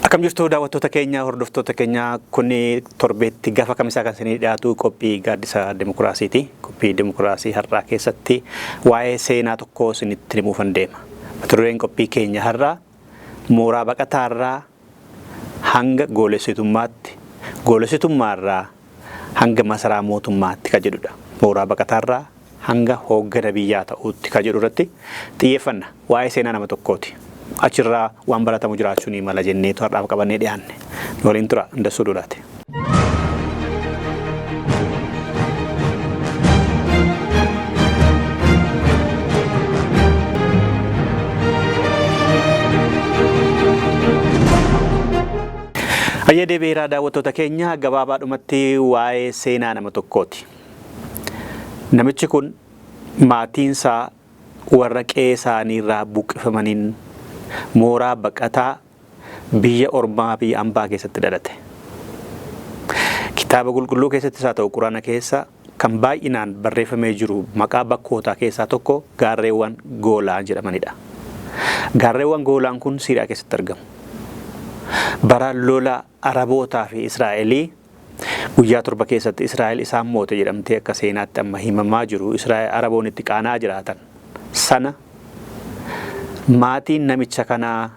Akkam jirtu daawwattoota keenya hordoftoota keenya kun torbeetti gaafa kamisaa kan isinii dhiyaatu qophii gaaddisa dimokiraasiiti. Qophii dimokiraasii har'aa keessatti waa'ee seenaa tokko isinitti himuufan deema. Mata dureen qophii keenya har'aa mooraa baqataarraa hanga goolessitummaatti, goolessitummaarraa hanga masaraa mootummaatti kan jedhudha. Mooraa baqataarraa hanga hooggana biyyaa ta'uutti kan jedhu irratti xiyyeeffanna. Waa'ee seenaa nama tokkooti. Achirraa waan baratamu jiraachuun mala jenneetu har'aaf qabannee dhiyaanne. Waliin tura Indassuu Duulaati. Ayyee deebi'eeraa daawwattoota keenya gabaabaadhumatti waa'ee seenaa nama tokkooti. Namichi kun maatiinsaa warra qe'ee isaaniirraa buqqifamaniin mooraa baqataa biyya ormaa biyya ambaa keessatti dhalate. Kitaaba qulqulluu keessatti haa ta'u quraana keessa kan baay'inaan barreeffamee jiru maqaa bakkootaa keessaa tokko gaarreewwan Goolaan jedhamanidha. Gaarreewwan Goolaan kun Siiriyaa keessatti argamu. Bara lola Arabootaa fi Israa'elii guyyaa 7 keessatti Israa'el isaan moote jedhamtee akka seenaatti amma himamaa jiru. Israa'el Araboonni itti qaanaa jiraatan sana maatiin namicha kanaa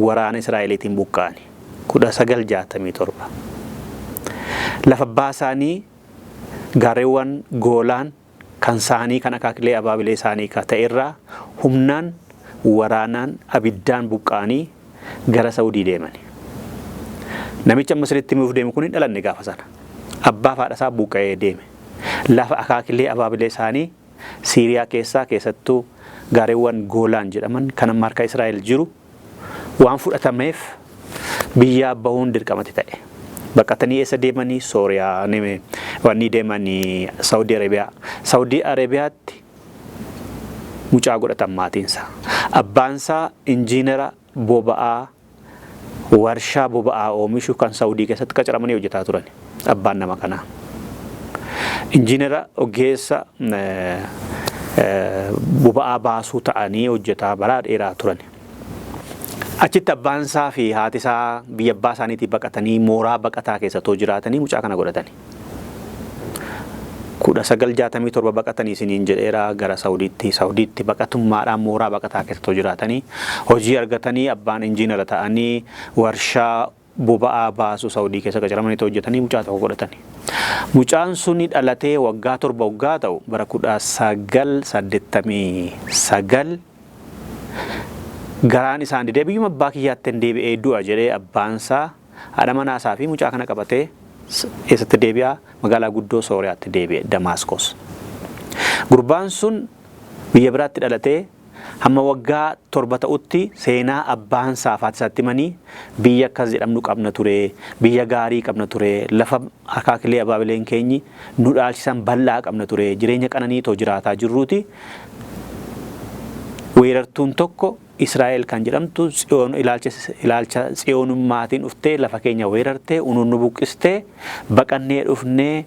waraana Israa'eliitiin buqqa'ani 1967. Lafa baasaanii gaarreewwan Goolaan kan isaanii kan akaakilee abaabilee isaanii ka ta'erraa humnaan waraanaan abiddaan buqqa'anii gara Saawudii deemani. Namicha Masiritti himuuf deemu kun hin dhalanne gaafa sana. Abbaa fi haadha isaa buqqa'ee deeme. Lafa akaakilee abaabilee isaanii Siiriyaa keessattuu gaarreewwan Goolaan jedhaman kan amma harka Israa'el jiru waan fudhatameef biyyaa bahuun dirqamati ta'e. Baqatanii eessa deemanii? Sooriyaa wanni deemanii Saawudii Arabiyaa. Saawudii Arabiyaatti mucaa godhatan maatiinsaa. Abbaansaa injiinara boba'aa warshaa boba'aa oomishu kan Saawudii keessatti qacaramanii hojjetaa turan. Abbaan nama kanaa injiinara ogeessa boba'aa baasuu ta'anii hojjetaa bara dheeraa turan. Achitti abbaansaa fi haatisaa biyya abbaa isaaniitii baqatanii mooraa baqataa keessatti jiraatanii mucaa kana godhatani. 1967 baqatanii isiniin jedheeraa gara Saawudiitti baqatummaadhaan mooraa baqataa keessatti jiraatanii hojii argatanii abbaan injiinara ta'anii warshaa boba'aa baasuu Saawudii keessa qacaramanii hojjetanii mucaa tokko godhatani. Mucaan suni dhalatee waggaa 7 waggaa ta'u bara 1989 garaan isaan didee biyyuma abbaa kiyyaatti hin deebi'ee du'a jedhee abbaansaa haadha manaasaa fi mucaa kana qabatee eessatti deebi'aa magaalaa guddoo Sooriyaatti deebi'e Damaasqos. Gurbaan sun biyya biraatti dhalatee hamma waggaa 7 ta'utti seenaa abbaansaa fi haatisaatti himanii biyya akkas jedhamnu qabna ture, biyya gaarii qabna ture, lafa akaakilee abaabileen keenyi nu dhaalchisan bal'aa qabna ture, jireenya qananiitoo jiraataa jirruuti. Weerartuun tokko Israa'el kan jedhamtu ilaalcha tsiyonummaatiin dhuftee lafa keenya weerartee unuun buqqistee baqannee dhufnee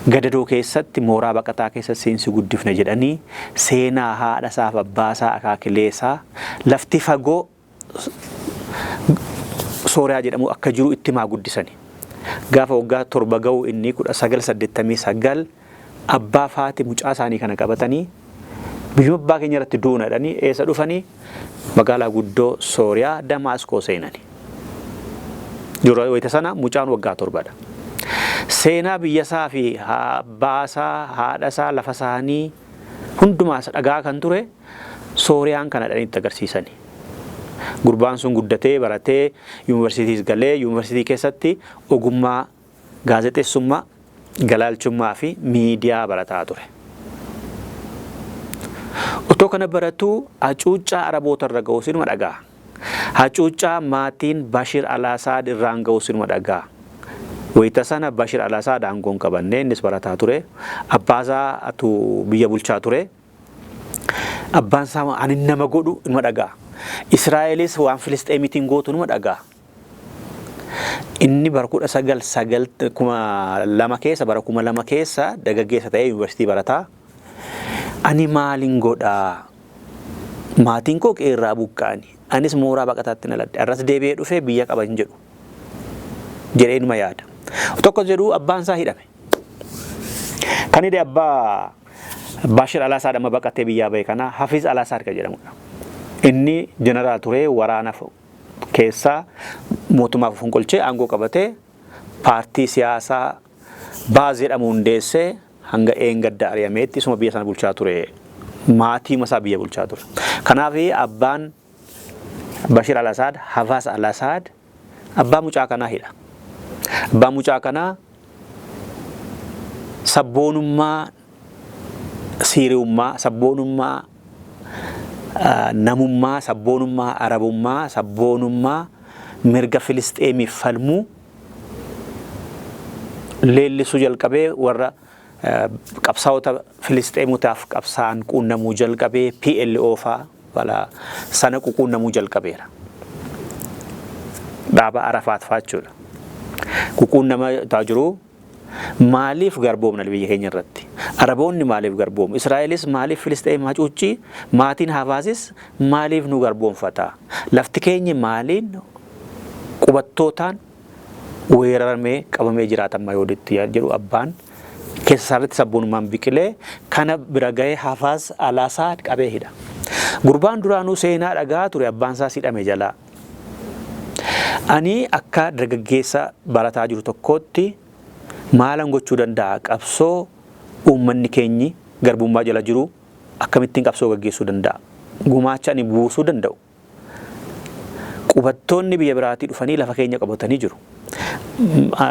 gadadoo keessatti mooraa baqataa keessatti seensi guddifne jedhanii seenaa haadha isaa fi abbaa isaa akaakilee isaa lafti fagoo Sooriyaa jedhamu akka jiru itti himaa guddisani. Gaafa waggaa 7 ga'u inni 1989 abbaa fi haati mucaa isaanii kana qabatanii biyyuma abbaa keenya irratti duunadhanii eessa dhufanii magaalaa guddoo Sooriyaa Damaasqoo seenani. Dura wayita sana mucaan waggaa 7dha. Seenaa biyyasaa fi abbaasaa haadhasaa lafa isaanii hundumaas dhagaa kan ture Sooriyaan kana dhanii itti agarsiisani. Gurbaan sun guddatee baratee yuunivarsiitiis galee yuunivarsiitii keessatti ogummaa gaazexeessummaa, galaalchummaa fi miidiyaa barataa ture. Otoo kana baratuu hacuuccaa Araboota irra ga'uu sinuma dhagaa. Hacuuccaa maatiin Bashir al-Assad irraan ga'uu sinuma dhagaa. Wayita sana Bashir al-Assad aangoon qabannee innis barataa ture. Abbaasaa atu biyya bulchaa ture. Abbaansaa ani nama godhu inuma dhagaa. Israa'elis waan Filisxeemiitiin gootu inuma dhagaa. Inni bara 1992 keessa bara 2002 keessa dargaggeessa ta'ee yuunivarsiitii barataa. Ani maalin godhaa? Maatiin koo qeerraa buqqaani. anis mooraa baqataatti naladhe arras deebi'ee dhufee biyya qaba hin jedhu jedhee numa yaada. Tokko jedhu abbaan isaa hidhame. Kan hidhe abbaa Bashir al-Assad amma baqatee biyyaa bahe kana Hafiz al-Assad kan jedhamudha. Inni jeneraal ture waraana keessaa mootummaaf fonqolchee aangoo qabatee paartii siyaasaa Baaz jedhamu hundeessee hanga eengadda ari'ameetti isuma biyya sana bulchaa ture. Maatii masaa biyya bulchaa ture. Kanaaf abbaan Bashir al-Assad Hafiz al-Assad abbaa mucaa kanaa hidha. Abbaa mucaa kanaa sabboonummaa siiriyummaa, sabboonummaa namummaa, sabboonummaa arabummaa, sabboonummaa mirga Filisxeemiif falmuu leellisuu jalqabee warra qabsaa'ota Filisxeemotaaf qabsaan quunnamuu jalqabee PLO faa wala sana quunnamuu jalqabeera. Dhaaba Arafaat faa jechuudha. Quunnamaa ta'aa jiru maaliif garboomna biyya keenya irratti? Araboonni maaliif garboomu? Israa'elis maaliif Filisxeem hacuuccii? Maatiin Hafizis maaliif nu garboomfata? Lafti keenya maaliin qubattootaan weeraramee qabamee jiraatan mayooditti jedhu abbaan keessa isaarratti sabboonummaan biqilee kana bira gahee Hafiz al-Assad qabee hidha. Gurbaan duraanuu seenaa dhagaa ture abbaan isaa hidhame jalaa. Ani akka dargaggeessa barataa jiru tokkootti maalan gochuu danda'a qabsoo uummanni keenyi garbummaa jala jiru akkamittiin qabsoo gaggeessuu danda'a? Gumaacha ani buusuu danda'u. Qubattoonni biyya biraatii dhufanii lafa keenya qabatanii jiru.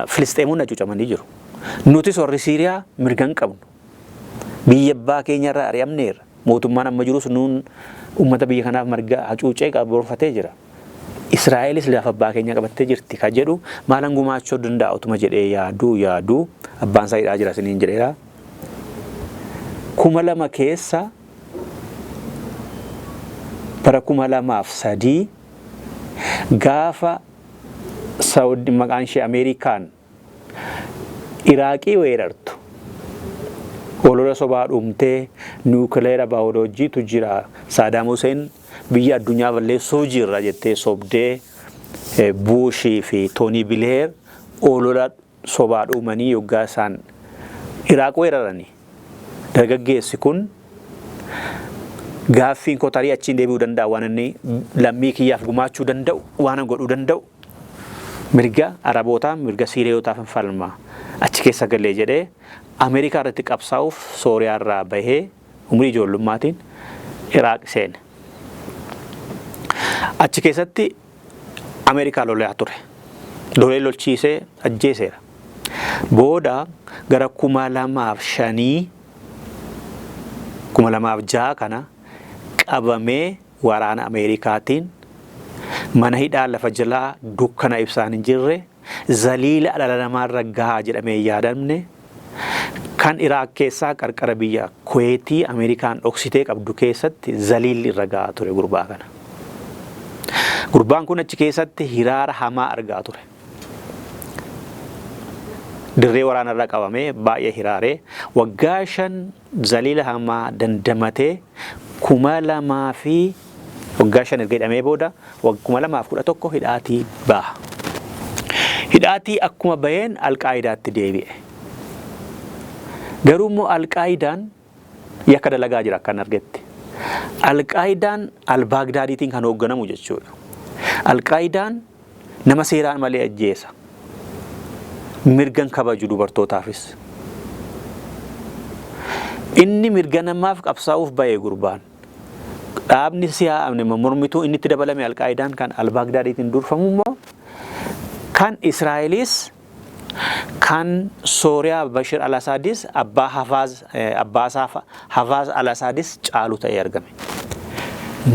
Filisxeemonni hacuucamanii jiru. Nutis warri Siiriyaa mirga hin qabnu. Biyya abbaa keenya irraa ari'amneerra. Mootummaan amma jirus nuun uummata biyya kanaaf mirga hacuucee qaboorfatee jira. Israa'elis lafa abbaa keenya qabattee jirti ka jedhu maalan gumaachuu danda'a utuma jedhee yaaduu abbaan isaa hidhaa jira isiniin jedheera. 2000 keessa bara 2003 gaafa Saudi maqaan ishee Ameerikaan Iraaqii weerartu olola sobaa dhumtee nuukileera baayoloojiitu jira Saddam Hussein biyya addunyaa balleessuu jirra jettee sobdee Bushii fi Tony Blair olola sobaa dhumanii yoggaa isaan Iraaq weeraranii dargaggeessi kun gaaffiin koo tarii achiin deebi'uu danda'a waan inni lammii kiyyaaf gumaachuu danda'u waan godhuu danda'u mirga Arabootaa mirga Siiriyootaaf falma achi keessa galee jedhee Ameerikaa irratti qabsaa'uuf Sooriyaa irraa bahee umrii ijoollummaatiin Iraaq seene. Achi keessatti Ameerikaa lolaa ture. Lolee lolchiisee ajjeeseera. Booda gara 2005 2006 kana qabamee waraana Ameerikaatiin mana hidhaa lafa jalaa dukkana ibsaan hin jirre zaliila dhala namaarra gahaa jedhamee yaadamne kan Iraaq keessaa qarqara biyya Kuweetii Ameerikaan dhoksitee qabdu keessatti zaliilli irra gahaa ture gurbaa kana. Gurbaan kun achi keessatti hiraara hamaa argaa ture. Dirree waraanarra qabamee baay'ee hiraaree waggaa 5 zaliila hamaa dandamatee 2000 fi waggaa 5 erga hidhamee booda 2011 hidhaatii baha. Hidhaatii akkuma baheen Alqaayidaatti deebi'e. Garuu immoo Alqaayidaan yakka dalagaa jira akkan argetti. Alqaayidaan Al-Baagdaadiitiin kan hoogganamu jechuudha. Alqaayidaan nama seeraan malee ajjeesa. Mirgan kabaju dubartootaafis. Inni mirga namaaf qabsaa'uuf bahee gurbaan. Dhaabni siyaa'amne mormituu inni itti dabalame Alqaayidaan kan Al-Baagdaadiitiin durfamu immoo kan Israa'elis kan Sooriyaa Bashir al-Assadis abbaa Hafiz al-Assadis caalu ta'ee argame.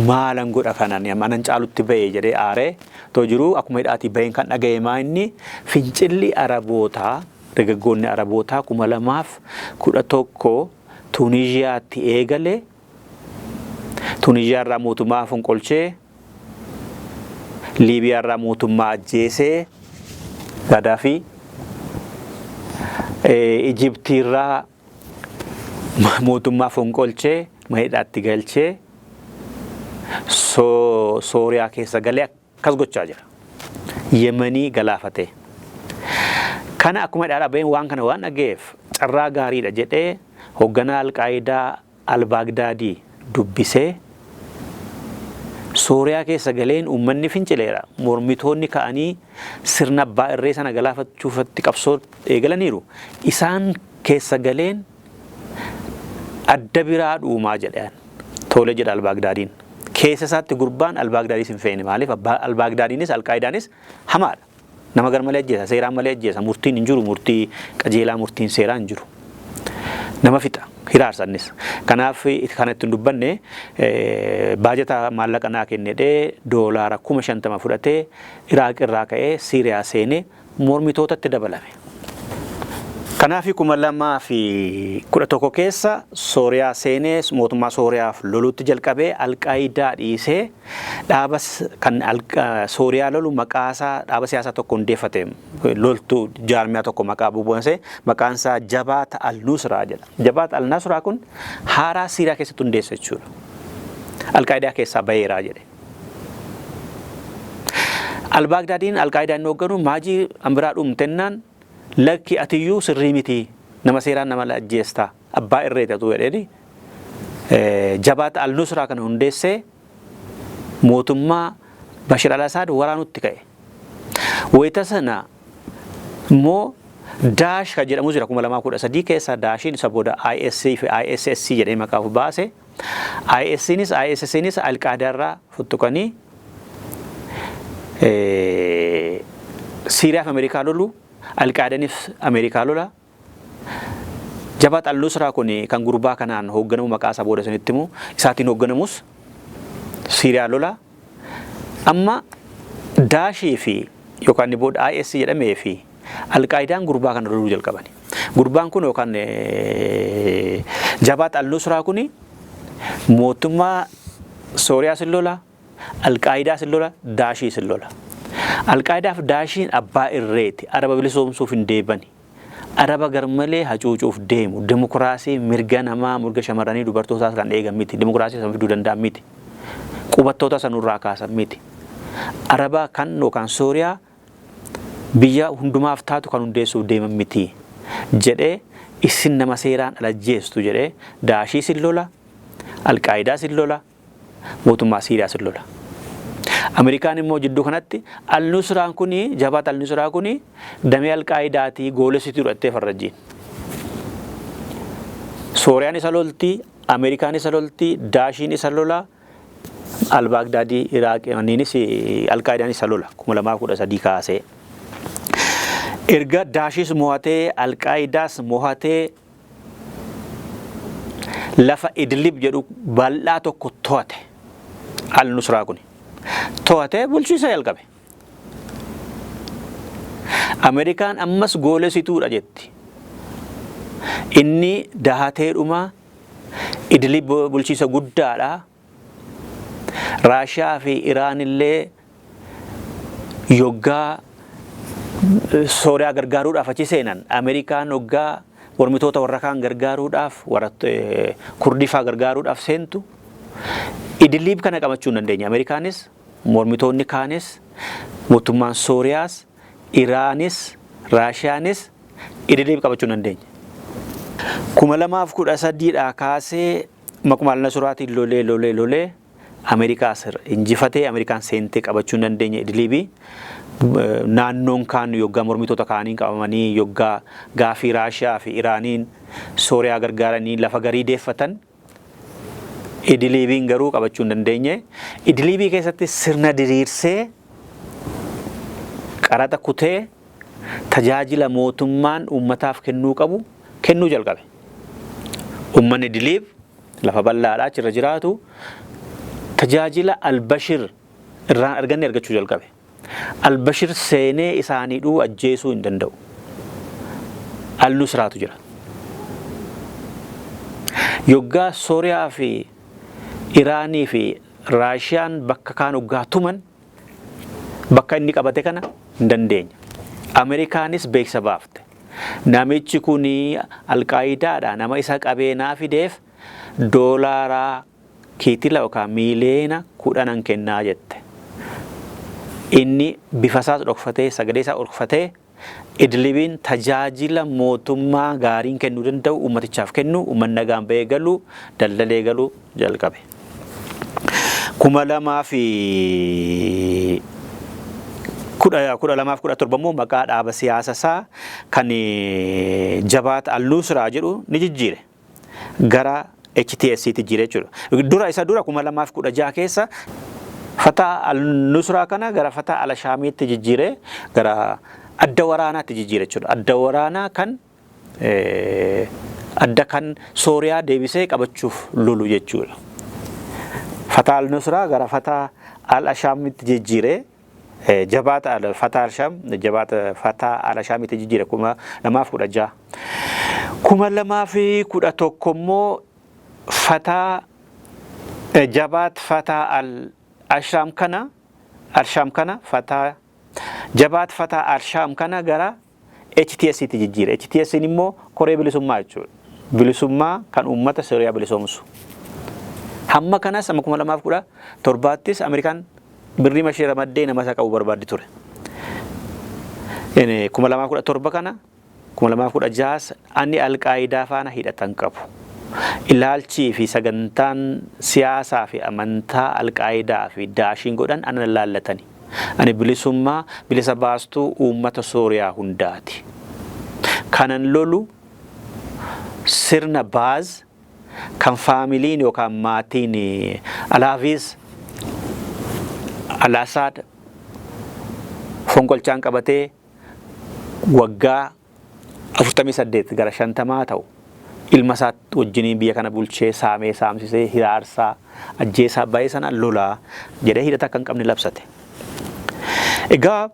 Maalan godha kanan amanan caalutti bahee jedhee aaree too jiru akkuma hidhaatii baheen kan dhaga'e maa inni fincilli Arabootaa dargaggoonni Arabootaa 2011 Tuuniziyaatti eegale. Tuuniziyaa irraa mootummaa fonqolchee Liibiyaa irraa mootummaa ajjeesee Gaddaafii Ijiptii irraa mootummaa fonqolchee hidhaatti galchee Sooriyaa keessa galee akkas gochaa jira. Yemanii galaafate. Kana akkuma dhaabeen waan kana waan dhageef carraa gaariidha jedhee hoogganaa Alqaayidaa Al-Baagdaadii dubbisee Sooriyaa keessa galeen uummanni fincileera. Mormitoonni ka'anii sirna abbaa irree sana galaafachuufatti qabsoo eegalaniiru. Isaan keessa galeen adda biraa dhuumaa jedhan. Tole jedha Al-Baagdaadiin. Keessa isaatti gurbaan Al-Baagdaadiis hin feene. Maaliif Al-Baagdaadiinis Alqaayidaanis hamaadha. Nama garmalee ajjeesa, seeraan malee ajjeesa. Murtiin hin jiru, murtii qajeelaa murtiin seeraa hin jiru. Nama fixa. Hiraarsannis. Kanaaf kan ittiin dubbanne baajata maallaqa naa kennedhee doolaara 50,000 fudhatee Iraaq irraa ka'ee Siiriyaa seenee mormitootatti dabalame. Kanaaf 2011 keessa Sooriyaa seenee mootummaa Sooriyaaf loluutti jalqabee Alqaayidaa dhiisee dhaaba kan Sooriyaa lolu maqaasaa dhaaba siyaasaa tokko hundeeffate loltuu jaarmiyaa tokko maqaa bubuunse maqaan isaa Jabaat Al-Nusraa jedha. Jabaat Al-Nusraa kun haaraa Siiriyaa keessatti hundeesse jechuudha. Alqaayidaa keessaa baheeraa jedhe. Al-Baagdaadiin Alqaayidaan hoogganu maajii ambiraa dhumtennaan lakki atiyyuu sirrii miti nama seeraan nama ajjeesta abbaa irreetatu jedheni Jabaat Al-Nusraa kana hundeessee mootummaa Bashir al-Assad waraanutti ka'e. Wayita sana immoo Daash kan jedhamu jira 2013 keessa Daashiin isa booda ISC fi ISSC jedhee maqaa baase. ISCnis ISSCnis Alqaayidaa irraa futtuqanii Siiriyaa fi Ameerikaa lolu Alqaayidaaniif Ameerikaa lola. Jabaat Al-Nusraa kun kan gurbaa kanaan hoogganamu maqaa isaa booda sanitti immoo isaatiin hoogganamus Siiriyaa lola. Amma Daashii fi yookaan booda ISC jedhamee fi Alqaayidaan gurbaa kana loluu jalqabani. Gurbaan kun yookaan Jabaat Al-Nusraa kun mootummaa Sooriyaa sin lola, Alqaayidaa sin lola, Daashii sin lola. Alqaayidaaf Daashiin abbaa irreeti araba bilisoomsuuf hin deebani. Araba garmalee hacuucuuf deemu. Dimokiraasii mirga namaa, mirga shamarranii dubartootaas kan eegan miti. Dimokiraasii san fiduu danda'an miti. Qubattoota sanurraa kaasan miti. Araba kan yookaan Sooriyaa biyya hundumaaf taatu kan hundeessuuf deeman miti jedhee isin nama seeraan alajjeestu jedhee Daashii sin lola, Alqaayidaa sin lola, mootummaa Siiriyaa sin lola. Ameerikaan immoo jidduu kanatti Al-Nusraan kuni Jabaat Al-Nusraa kuni damee Alqaayidaatii goolessituu godhattee farrajjiin. Sooriyaan isa lolti, Ameerikaan isa lolti, Daashiin isa lola, Al-Baagdaadii Iraaqiniinis Alqaayidaan isa lola 2013 kaasee. Erga Daashiis mo'atee Alqaayidaas mo'atee lafa Idlib jedhu bal'aa tokko to'ate Al-Nusraa kuni. To'atee bulchiisa jalqabe. Ameerikaan ammas goolessituudha jetti. Inni dahateedhuma Idlib bulchiisa guddaadha. Raashiyaa fi Iraan illee yoggaa Sooriyaa gargaaruudhaaf achi seenan. Ameerikaan yoggaa mormitoota warra kaan gargaaruudhaaf warra Kurdifaa gargaaruudhaaf seentu. Idlib kana qabachuu hin dandeenya. Ameerikaanis mormitoonni kaanis mootummaan Sooriyaas Iraanis Raashiyaanis Idlib qabachuu hin dandeenya. 2013 kaasee maquma Al-Nusraatiin lolee Ameerikaas injifatee Ameerikaan seentee qabachuu hin dandeenya Idlibii. Naannoon kaan yoggaa mormitoota kaaniin qabamanii yoggaa gaafii Raashiyaa fi Iraaniin Sooriyaa gargaaranii lafa garii deeffatan Idlibiin garuu qabachuu hin dandeenye. Idlibii keessatti sirna diriirsee qaraxa kutee tajaajila mootummaan uummataaf kennuu qabu kennuu jalqabe. Uummanni Idlib lafa bal'aadhaa achirra jiraatu tajaajila Al-Bashir irraa arganne argachuu jalqabe. Al-Bashir seenee isaaniidhuu ajjeesuu hin danda'u. Al-Nusraatu jira. Yoggaa Sooriyaa fi Iraanii fi Raashiyaan bakka kaan yoggaa tuman bakka inni qabate kana hin dandeenya. Ameerikaanis beeksisa baafte. Namichi kuni Alqaayidaadha nama isa qabeenaa fideef doolaaraa kiitila yookaan miiliyoona 10 kennaa jette. Inni bifa isaas dhokfatee sagalee isaa dhokfatee Idlibiin tajaajila mootummaa gaariin kennuu danda'u ummatichaaf kennu ummanni nagaan ba'ee galu daldalee galu jalqabe. 2017 immoo maqaa dhaaba siyaasa isaa kan Jabaat Al-Nusraa jedhu ni jijjiire gara HTS tti jijjiire jechuudha. Dura 2016 keessa Fataa Al-Nusraa kana gara Fataa Al-Shaamiitti jijjiire gara adda waraanaatti jijjiire jechuudha. Adda waraanaa kan adda kan Sooriyaa deebisee qabachuuf lolu jechuudha. Fataa Al-Nusraa gara Fataa Al-Shaamiitti jijjiire Jabaat Fataa Al-Shaam Jabaat Fataa Al-Shaamiitti jijjiire 2016. 2011 immoo Fataa Jabaat Fataa Al-Shaam kana Fataa Jabaat Fataa Al-Shaam kana gara HTS tti jijjiire. HTS immoo koree bilisummaa jechuudha. Bilisummaa kan uummata Sooriyaa bilisoomsu. Hamma kanas amma 2017 Ameerikaan birrii mashee ramaddee nama isaa qabu barbaaddi ture. 2017 kana 2016 ani Al-Qaayidaa faana hidhatan qabu. Ilaalchii fi sagantaan siyaasaa fi amantaa Al-Qaayidaa fi Daashiin godhan ana laallatani. Ani bilisummaa bilisa baastuu uummata Sooriyaa hundaati. Kanan lolu sirna baaz kan faamiliin yookaan maatiin Alaaviis Al-Asaad fonqolchaan qabatee waggaa 48 gara 50 ta'u ilma isaa wajjiniin biyya kana bulchee saamee saamsisee hiraarsaa ajjeesaa baay'ee sana lolaa jedhee hidhata akka hin qabne labsate. Egaa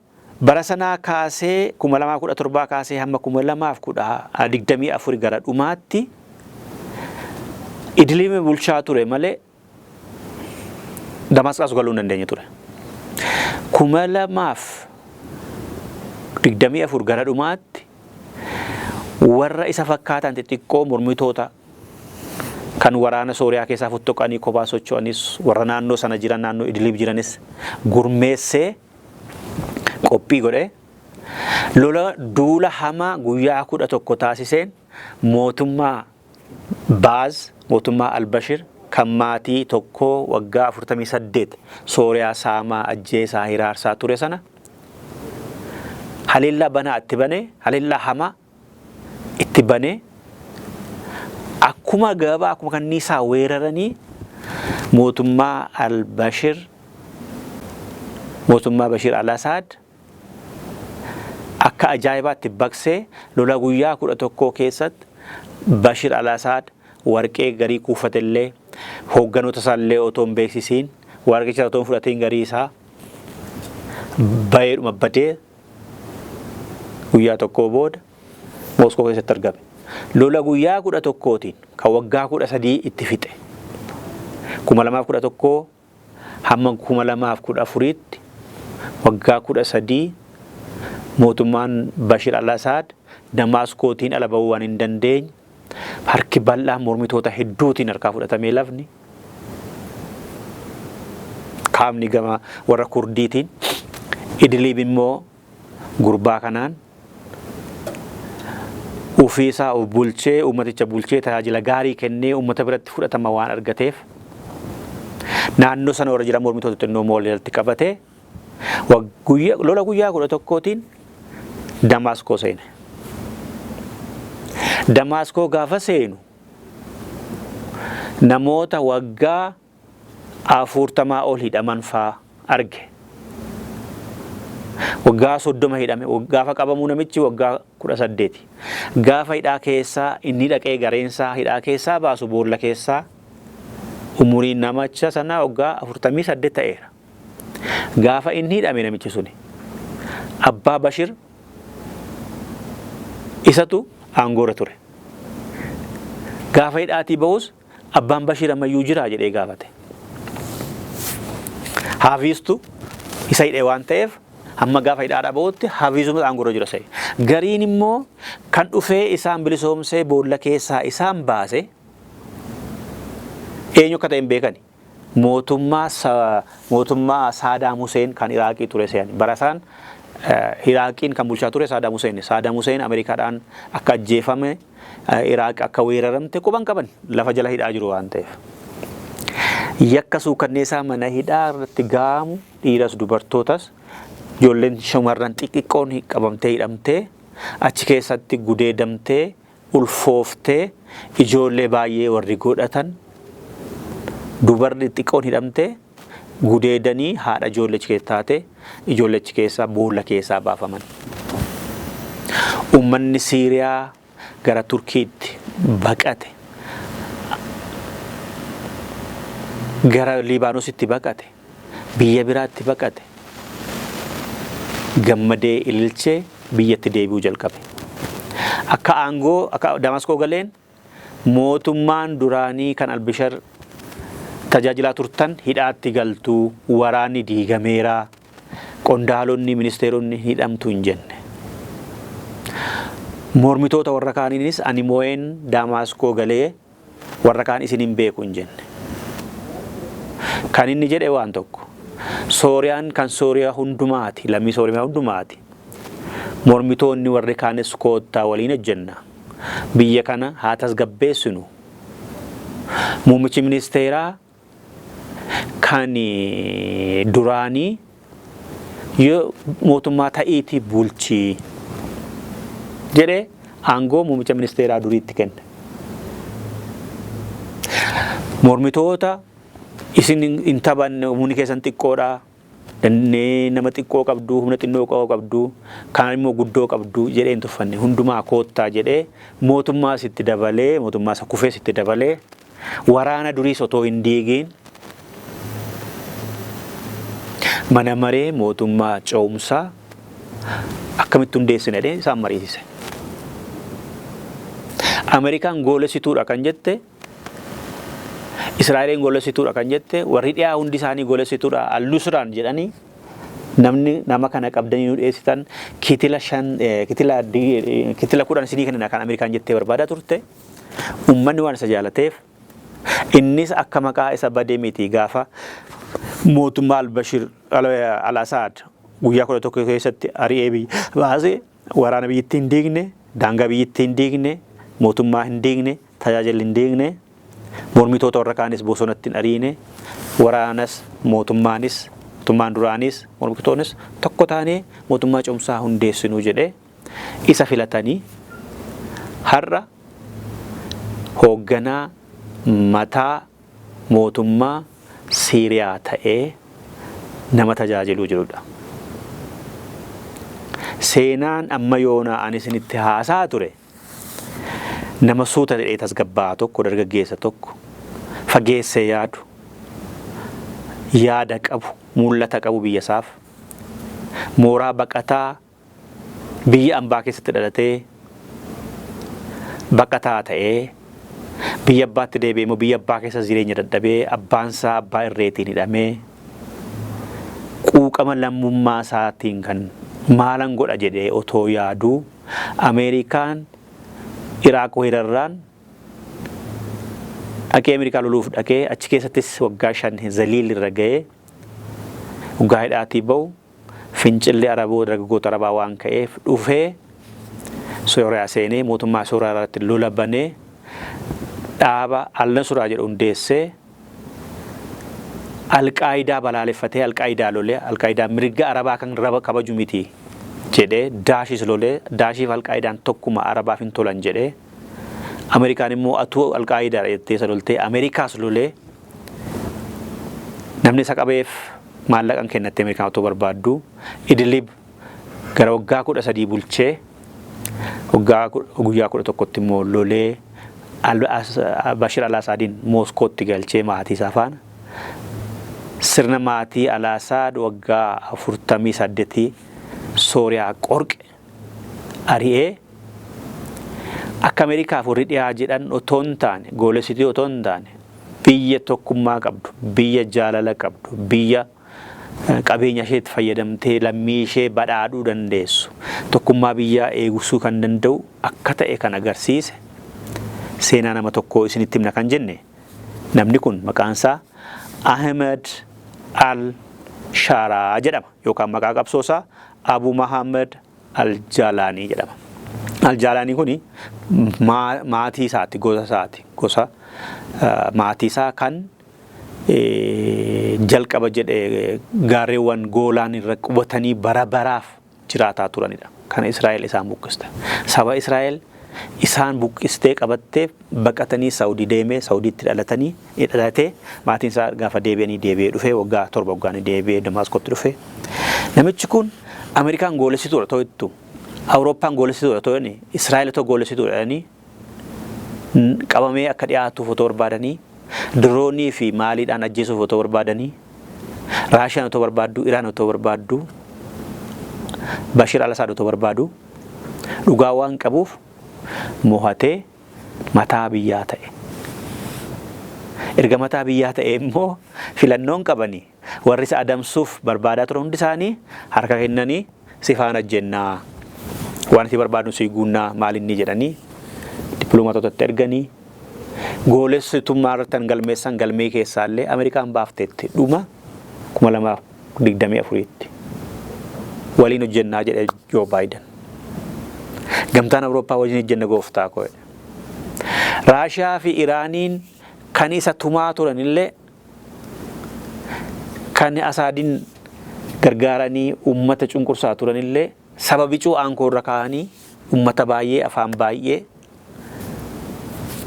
bara sanaa kaasee 2017 kaasee hamma 2024 gara dhumaatti Idliib bulchaa ture malee Damasqas galuu hin dandeenye ture. 2024 gara dhumaatti warra isa fakkaatan xixiqqoo mormitoota kan waraana Sooriyaa keessaa futtoqanii kophaa socho'anis warra naannoo sana jiran naannoo Idliib jiranis gurmeessee qophii godhee lola duula hamaa guyyaa 11 taasiseen mootummaa Baaz mootummaa Al-Bashir kan maatii tokko waggaa 48 Sooriyaa saamaa ajjeesaa hiraarsaa ture sana haleellaa banaa itti banee haleellaa hamaa itti banee akkuma gabaa akkuma kanniisaa weeraranii mootummaa Al-Bashir mootummaa Bashir Al-Asaad akka ajaa'ibaatti baqsee lola guyyaa 11 keessatti Bashir Al-Asaad warqee garii kuufatellee hoogganoota isaallee otoo hin beeksisiin warqicha otoo hin fudhatiin garii isaa baay'eedhuma badee guyyaa tokko booda Moskoo keessatti argame. Lola guyyaa 11tiin kan waggaa 13 itti fixe. 2011 hamma 2014tti waggaa 13 mootummaan Bashir Al-Asaad Damaskootiin ala bahuu waan hin dandeenye harki bal'aa mormitoota hedduutiin harkaa fudhatamee lafni kaamni gama warra Kurdiitiin Idliib immoo gurbaa kanaan ufiisaa of bulchee ummaticha bulchee tajaajila gaarii kennee ummata biratti fudhatama waan argateef naannoo sana warra jiran mormitoota xinnoo walitti qabatee lola guyyaa 11tiin Damaskoo seene. Damaskoo gaafa seenu namoota waggaa 40 ol hidhaman faa arge. Waggaa 30 hidhame gaafa qabamuu namichi waggaa 18. Gaafa hidhaa keessaa inni dhaqee gareensaa hidhaa keessaa baasu boolla keessaa umuriin namicha sanaa waggaa 48 ta'eera. Gaafa inni hidhame namichi suni Abbaa Bashir isatu aangoora ture. Gaafa hidhaatii bahus Abbaan Bashir ammayyuu jira jedhee gaafate. Haafiistu isa hidhee waan ta'eef amma gaafa hidhaadhaa bahutti haafiisuma aangoora jira se'e. Gariin immoo kan dhufee isaan bilisoomsee boolla keessaa isaan baase eenyu akka ta'e hin beekani. mootummaa Saadaam Huseen kan Iraaqii ture se'an barasaan Iraaqiin kan bulchaa ture Saadaam Huseen. Saadaam Huseen Ameerikaadhaan akka ajjeefame Iraaq akka weeraramte quban qaban lafa jala hidhaa jiru waan ta'eef. Yakka suukanneessaa mana hidhaa irratti ga'amu dhiiras dubartootas ijoolleen shamarran xixiqqoon qabamtee hidhamtee achi keessatti gudeedamtee ulfooftee ijoollee baay'ee warri godhatan dubarri xixiqqoon hidhamtee gudeedanii haadha ijoollechi keessaate ijoollechi keessaa boolla keessaa baafaman. Uummanni Siiriyaa gara Turkiitti baqate. Gara Libaanoositti baqate. Biyya biraatti baqate. Gammadee ililchee biyyatti deebi'uu jalqabe. Akka Damaskoo galeen mootummaan duraanii kan Albishar tajaajilaa turtan hidhaatti galtuu waraanni diigameeraa qondaalonni ministeeronni hidhamtu hin jenne. Mormitoota warra kaaniinis ani moo'een Damaskoo galee warra kaan isin hin beeku hin jenne. Kan inni jedhe waan tokko Sooriyaan kan Sooriyaa hundumaati lammii Sooriyaa hundumaati. Mormitoonni warri kaanis koottaa waliin ejjenna. Biyya kana haa tasgabbeessinu. Muummichi ministeeraa kan duraanii yoo mootummaa ta'iitii bulchii jedhee aangoo muummicha ministeeraa duriitti kenne. Mormitoota isin hin taphanne humni keessan xiqqoodhaa dannee nama xiqqoo qabdu humna xinnoo qabdu kaan immoo guddoo qabdu jedhee hin tuffanne hundumaa koottaa jedhee mootummaa sitti dabalee mootummaa isa kufee sitti dabalee waraana durii otoo hin diigiin mana maree mootummaa ce'umsaa akkamitti hundeessine jedhee isaan mariisise. Ameerikaan goolessituudha kan jette Israa'eeliin goolessituudha kan jette warri dhiyaa hundi isaanii goolessituudha al-Nusraan jedhanii namni nama kana qabdanii nu dhiyeessitan kitila 10 isinii kenna kan Ameerikaan jettee barbaadaa turte uummanni waan isa jaalateef innis akka maqaa isa badee miti gaafa mootummaa al-Bashir al-Assad guyyaa 11 keessatti ari'ee biyya baasee waraana biyyattii hin diigne daangaa biyyattii hin diigne mootummaa hin diigne tajaajila hin diigne mormitoota warra kaanis bosonatti hin ariine waraanas mootummaan duraanis mormitoonnis tokko taanee mootummaa ce'umsaa hundeessinuu jedhee isa filatanii har'a hoogganaa mataa mootummaa Siiriyaa ta'ee nama tajaajiluu jirudha. Seenaan amma yoonaa ani isinitti haasaa ture nama suuta jedhee tasgabbaa tokko dargaggeessa tokko fageessee yaada qabu mul'ata qabu biyya isaaf mooraa baqataa biyya ambaa keessatti dhalatee baqataa ta'ee biyya abbaatti deebi'ee immoo biyya abbaa keessa jireenya dadhabee abbaansaa abbaa irreetiin hidhamee quuqama lammummaa isaatiin kan maalan godha jedhee otoo yaaduu Ameerikaan Iraaq weerarraan dhaqee Ameerikaa loluuf dhaqee achi keessattis waggaa 5 zaliil irra ga'ee waggaa hidhaatii bahu fincillee araboo dargaggoota arabaa waan ka'eef dhufee Sooriyaa seenee mootummaa Sooriyaa irratti lola banee dhaaba al-Nusraa jedhu hundeessee Al-Qaayidaa balaaleffatee Al-Qaayidaa lolee Al-Qaayidaa mirga arabaa kan raba kabaju miti jedhee Daashis lolee Daashiif Al-Qaayidaan tokkuma arabaaf hin tolan jedhee Ameerikaan immoo atuu Al-Qaayidaa jettee isa loltee Ameerikaas lolee namni isa qabeef maallaqan kennattee Ameerikaan otoo barbaaddu Idlib gara waggaa 13 bulchee guyyaa 11tti immoo lolee Bashir al-Assadiin Mooskootti galchee maatii isaa faana sirna maatii al-Assad waggaa 48 Sooriyaa qorqe ari'ee akka Ameerikaaf warri dhiyaa jedhan otoo hin taane goolessitii otoo hin taane biyya tokkummaa qabdu biyya jaalala qabdu biyya qabeenya isheetti fayyadamtee lammii ishee badhaadhuu dandeessu tokkummaa biyyaa eegusuu kan danda'u akka ta'e kan agarsiise seenaa nama tokko isinitti himna kan jenne namni kun maqaan isaa Ahmed al-Sharaa jedhama yookaan maqaa qabsoosaa Abu Muhammad al-Jalaanii jedhama. Al-Jalaanii kuni maatii isaati, gosa maatii isaa kan jalqaba jedhee gaarreewwan Goolaan irra qubatanii bara baraaf jiraataa turanidha. Kan Israa'el isaan buqqiste. Saba Israa'el isaan buqqistee qabattee baqatanii Saawudii deemee Saawudiitti dhalatee maatiin isaa gaafa deebi'ee dhufee waggaa 7 waggaan deebi'ee Damaasqootti dhufee. Namichi kun Ameerikaan goolessituudha ta'utti Awurooppaan goolessituudha ta'anii Israa'el ta'u goolessituudha jedhanii qabamee akka dhiyaatuuf otoo barbaadanii diroonii fi maaliidhaan ajjeesuuf otoo barbaadanii Raashiyaan otoo barbaaddu Iraan otoo barbaaddu Bashir al-Assad otoo barbaadu dhugaa waan qabuuf mohatee mataa biyyaa ta'e. Erga mataa biyyaa ta'e immoo filannoon qabanii warri isa adamsuuf barbaadaa turan hundi isaanii harka kennanii si faana jennaa waan itti barbaadnu si guunnaa maalinni jedhanii dippiloomaatotatti erganii goolessitummaa irratti galmeessan galmee keessaallee Ameerikaan baafteetti dhuma 2024tti waliin hojjennaa jedhe Joo Baayiden. Gamtaan Awurooppaa wajjin hojjenna gooftaa koo. Raashiyaa fi Iraaniin kan isa tumaa turanillee kan Asaadiin gargaaranii uummata cunqursaa turanillee sababii cu'aankoo irra kaa'anii uummata baay'ee afaan baay'ee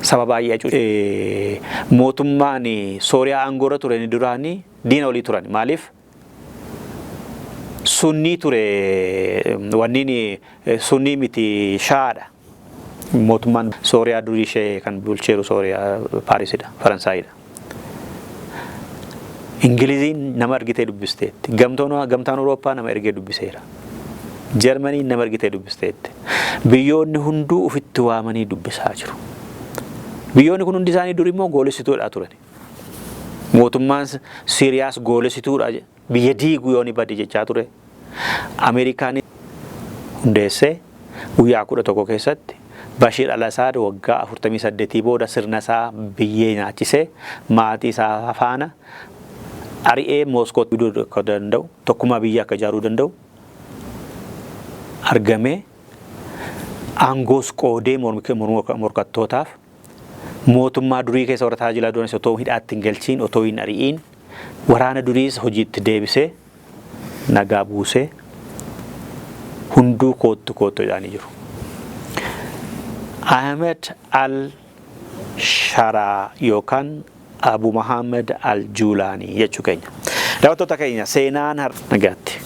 saba baay'ee mootummaan Sooriyaa aangoo irra turani duraanii diina olii turan. Maaliif? Sunnii ture wanniin sunnii miti shaadha. Mootummaan Sooriyaa durii ishee kan bulcheeru Sooriyaa Paarisidha, Faransaayidha. Ingiliziin nama argitee dubbisteetti. Gamtaan Awurooppaa nama ergee dubbiseera. Jarmaniin nama argitee dubbisteetti. Biyyoonni hunduu ofitti waamanii dubbisaa jiru. Biyyoonni kun hundi isaanii durii immoo goolessituudha turan. Mootummaan Siiriyaas goolessituudha biyya diiguu yooni badii jechaa ture. Ameerikaan hundeessee guyyaa 11 keessatti Bashir al-Assad waggaa 48 booda sirna isaa biyyee nyaachisee maatii isaa faana ari'ee Mooskootti fiduu akka danda'u tokkummaa biyya akka ijaaruu danda'u argamee aangoos qoodee morkattootaaf mootummaa durii keessa warra tajaajilaa duranis otoo hidhaatti hin galchiin otoo hin ari'iin waraana duriis hojiitti deebisee nagaa buusee hunduu koottu jedhanii jiru. Ahmed al-Sharaa yookaan Abu Muhammad al-Julaanii jechuu keenya. Daawwattoota keenya seenaan nagaatti.